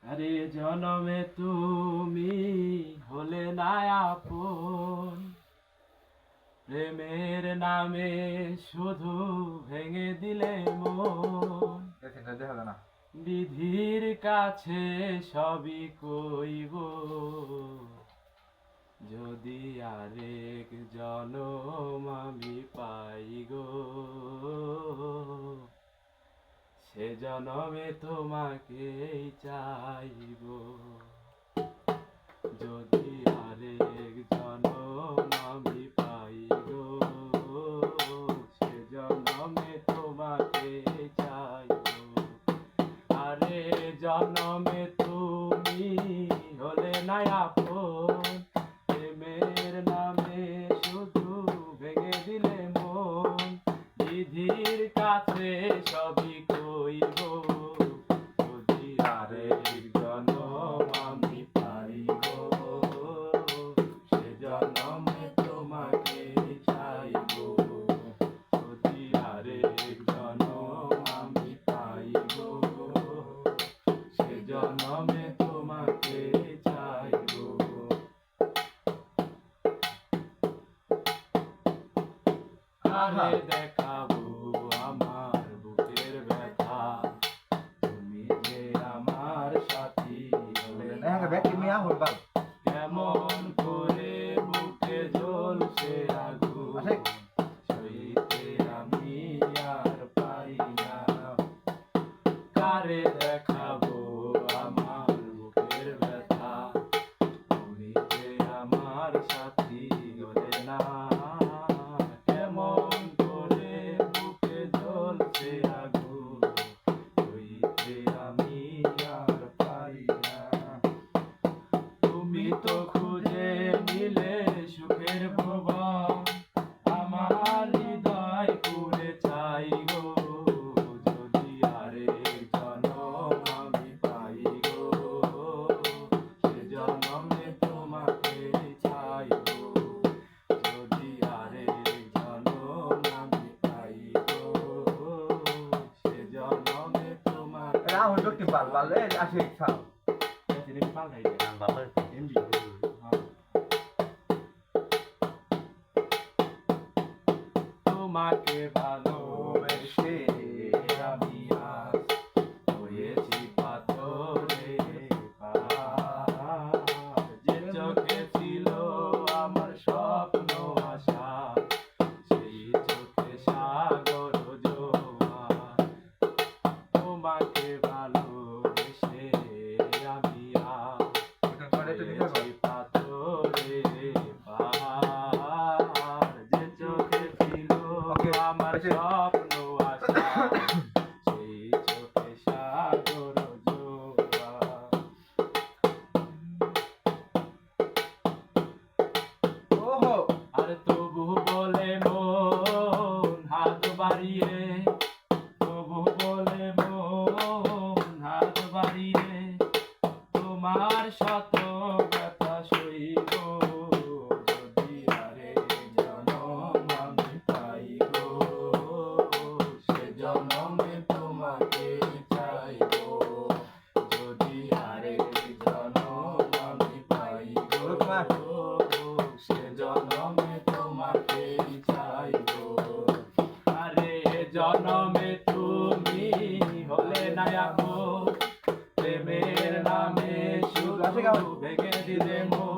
আরে জনমে তুমি হলে না আপন, প্রেমের নামে শুধু ভেঙে দিলে মন। বিধির কাছে সবই কইব, যদি আরেক জনম আমি পাই গো, সে জনমে তোমাকেই চাইব। যদি আরেক জনম আমি পাই গো, সে জনমে তোমাকে চাইব। আরে জনমে তুমি হলে না আপন, প্রেমের নামে শুধু ভেঙে দিলে মন। বিধির কাছে সবই কইব, যদি আরেক জনম আমি পাই গো, সে জনমে তোমাকে চাইব। যদি আরেক জনম আমি পাই গো, সে জনমে তোমাকে চাইব। আরে দেখাবো আমার বুকের ব্যথা, তুমি যে আমার সাথী হলে না। কেমন করে বুকে জ্বলছে আগুন, সইতে আমি আর পাই না। কারে দেখাবো আমার বুকের ব্যথা, তুমি যে আমার সাথী হলে না। কেমন করে বুকে জ্বলছে আগুন, সইতে আমি আর পাই না। তুমি তো খুঁজে নিলে সুখের ভুবন, আমার হৃদয় পুড়ে চাই গো। যদি আরেক জনম আমি পাই গো, সে জনমে তোমাকে চাইব। যদি আরেক জনম আমি পাই গো, সে জনমে তোমাকে তোমাকে ভালোবেসে আমি আজ হয়েছি পাথরে পাহাড়। যে চোখে ছিল আমার স্বপ্ন আশা, সেই চোখে সাগর জোয়ার। তোমাকে ভালোবেসে আমি আজ হয়েছি পাথরে পাহাড়। যে চোখে ছিল আমার স্বপ্ন আশা, সেই চোখে সাগর জোয়ার। আর তবু বলে মন হাত বাড়িয়ে, তবু বলে মন হাত বাড়িয়ে, তোমার শত ব্যথা সইব। যদি আরেক জনম আমি পাই গো, সে জনমে তোমাকে চাইব। যদি আরেক জনম আমি পাই গো, সে জনমে তোমাকে চাইব। আরে জনমে তুমি হলে না আপন, প্রেমের নামে শুধু ভেঙে দিলে মন।